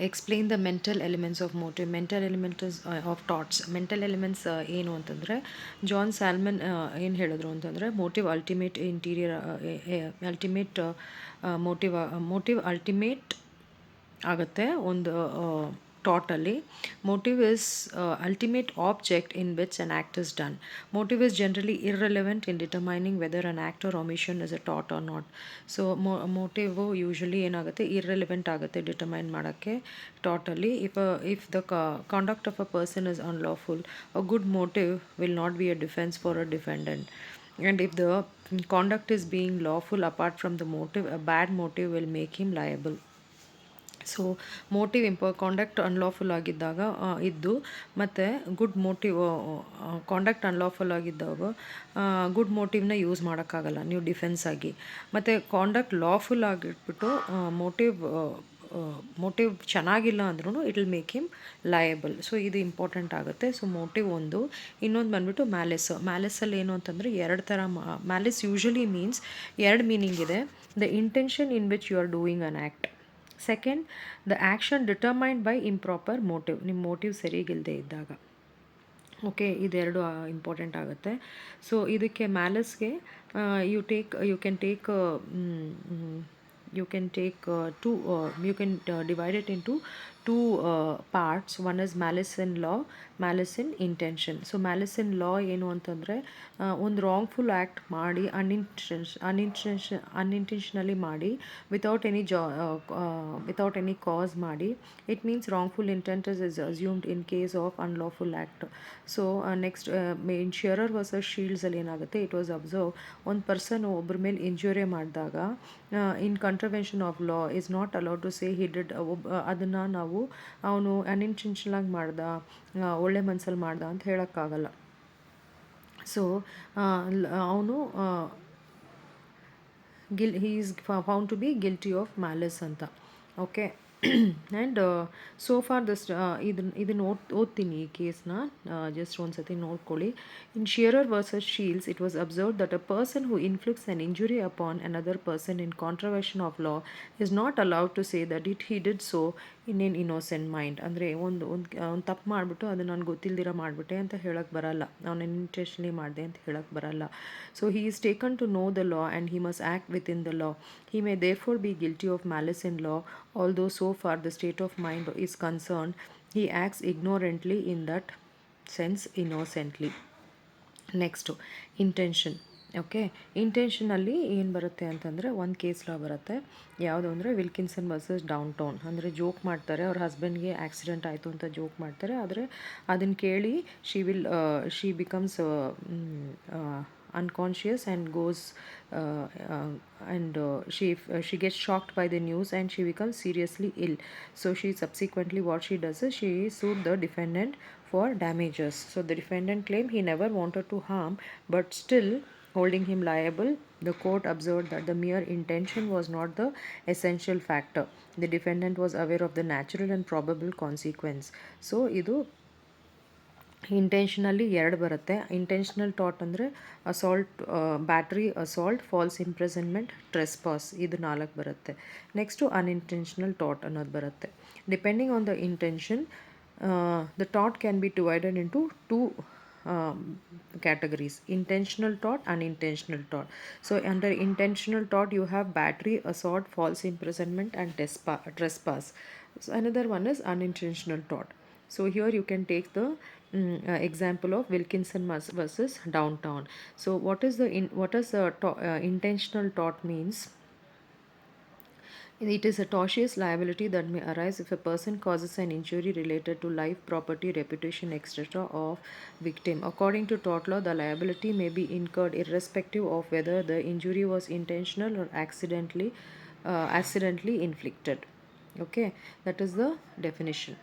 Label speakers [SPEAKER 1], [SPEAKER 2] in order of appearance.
[SPEAKER 1] explain the mental elements of motive. Mental elements of thoughts. Mental elements ಏನು ಅಂತಂದರೆ John salmon ಏನು ಹೇಳಿದ್ರು ಅಂತಂದರೆ motive ultimate interior motive ultimate ಆಗುತ್ತೆ ಒಂದು ಥಾಟಲ್ಲಿ. Motive is ultimate object in which an act is done. Motive is generally irrelevant in determining whether an act or omission is a ಥಾಟ್ or not. So motive usually ಏನಾಗುತ್ತೆ, irrelevant ಆಗುತ್ತೆ determine ಮಾಡೋಕ್ಕೆ ಥಾಟಲ್ಲಿ. If the conduct of a person is unlawful, a good motive will not be a defence for a defendant. And if the conduct is being lawful apart from the motive, a bad motive will make him liable. So motive conduct unlawful ಆಗಿದ್ದಾಗ ಇದ್ದು ಮತ್ತು good motive conduct unlawful ಆಗಿದ್ದಾಗ good ಮೋಟಿವ್ನ use ಮಾಡೋಕ್ಕಾಗಲ್ಲ ನೀವು defence ಆಗಿ. ಮತ್ತು conduct lawful ಆಗಿಟ್ಬಿಟ್ಟು motive ಚೆನ್ನಾಗಿಲ್ಲ ಅಂದ್ರೂ it will make him liable. So ಇದು ಇಂಪಾರ್ಟೆಂಟ್ ಆಗುತ್ತೆ. ಸೊ ಮೋಟಿವ್ ಒಂದು. ಇನ್ನೊಂದು ಬಂದ್ಬಿಟ್ಟು ಮ್ಯಾಲಿಸಲ್ಲಿ ಏನು ಅಂತಂದರೆ ಎರಡು ಥರ. ಮ್ಯಾಲಿಸ್ ಯೂಶ್ವಲಿ ಮೀನ್ಸ್ ಎರಡು ಮೀನಿಂಗ್ ಇದೆ. The intention in which you are doing an act. Second, the action determined by improper motive. ನಿಮ್ಮ ಮೋಟಿವ್ ಸರಿಗಿಲ್ಲದೆ ಇದ್ದಾಗ. ಓಕೆ, ಇದೆರಡು ಇಂಪಾರ್ಟೆಂಟ್ ಆಗುತ್ತೆ. ಸೊ ಇದಕ್ಕೆ ಮ್ಯಾಲಿಸ್ಗೆ you can divide it into two parts. One is malice in law, malice in intention. So malice in law ಏನು ಅಂತಂದರೆ ಒಂದು ರಾಂಗ್ಫುಲ್ ಆ್ಯಕ್ಟ್ ಮಾಡಿ ಅನ್ಇಂಟೆನ್ಷನಲಿ ಮಾಡಿ ವಿತೌಟ್ ಎನಿ ಕಾಸ್ ಮಾಡಿ. It means wrongful intent is assumed in case of unlawful act. So next in Shearer versus ಶೀಲ್ಡ್ಸಲ್ಲಿ ಏನಾಗುತ್ತೆ, it was observe ಒಂದು person ಒಬ್ಬರ ಮೇಲೆ ಇಂಜುರಿ ಮಾಡಿದಾಗ in contravention of law is not allowed to say he did. ಅದನ್ನು ನಾವು ಅವನು ಅನ್ಇಂಟೆನ್ಷನಲಾಗಿ ಮಾಡ್ದ, ಒಳ್ಳೆ ಮನಸ್ಸಲ್ಲಿ ಮಾಡ್ದ ಅಂತ ಹೇಳೋಕ್ಕಾಗಲ್ಲ. ಸೊ ಅವನು he is found to be guilty of malice ಅಂತ. Okay, and so for this ಇದನ್ನು ಓದ್ತೀನಿ ಈ ಕೇಸ್ನ, ಜಸ್ಟ್ ಒಂದು ಸತಿ ನೋಡ್ಕೊಳ್ಳಿ. In Shearer versus Shields it was observed that a person who inflicts an injury upon another person in contravention of law is not allowed to say that he did so in an innocent mind. ಅಂದರೆ ಒಂದು ತಪ್ಪು ಮಾಡಿಬಿಟ್ಟು ಅದು ನನಗೆ ಗೊತ್ತಿಲ್ದಿರ ಮಾಡಿಬಿಟ್ಟೆ ಅಂತ ಹೇಳೋಕ್ಕೆ ಬರಲ್ಲ, ಅವನು ಇಂಟೆನ್ಷನಲಿ ಮಾಡಿದೆ ಅಂತ ಹೇಳೋಕ್ಕೆ ಬರಲ್ಲ. So he is taken to know the law and he must act within the law. He may therefore be guilty of malice in law, although so far the state of mind is concerned he acts ignorantly, in that sense innocently. Next intention. Okay, ಇಂಟೆನ್ಷನಲ್ಲಿ ಏನು ಬರುತ್ತೆ ಅಂತಂದರೆ ಒಂದು case law ಬರುತ್ತೆ. ಯಾವುದು ಅಂದರೆ Wilkinson versus Downton. ಅಂದರೆ joke ಮಾಡ್ತಾರೆ, ಅವ್ರ ಹಸ್ಬೆಂಡ್ಗೆ ಆಕ್ಸಿಡೆಂಟ್ ಆಯಿತು ಅಂತ ಜೋಕ್ ಮಾಡ್ತಾರೆ. ಆದರೆ ಅದನ್ನು ಕೇಳಿ she becomes unconscious and goes and she gets shocked by the news and she becomes seriously ill. So she subsequently, what she does is she sued the defendant for damages. So the defendant claimed he never wanted to harm, but still holding him liable. The court observed that the mere intention was not the essential factor. The defendant was aware of the natural and probable consequence. So idu ಇಂಟೆನ್ಷನಲ್ಲಿ ಎರಡು ಬರುತ್ತೆ. Intentional ಥಾಟ್ ಅಂದರೆ assault, battery, assault, false imprisonment, trespass, ಇದು 4 ಬರುತ್ತೆ. Next unintentional ಥಾಟ್ ಅನ್ನೋದು ಬರುತ್ತೆ. Depending on the intention the ಥಾಟ್ can be divided into 2 categories: intentional thought, unintentional thought. So under intentional thought you have battery, assault, false imprisonment and trespass. So another one is unintentional thought. So here you can take the example of Wilkinson versus Downtown. So what is the intentional thought means? It is a tortious liability that may arise if a person causes an injury related to life, property, reputation, etc. of victim. According to tort law, the liability may be incurred irrespective of whether the injury was intentional or accidentally inflicted. Okay, that is the definition.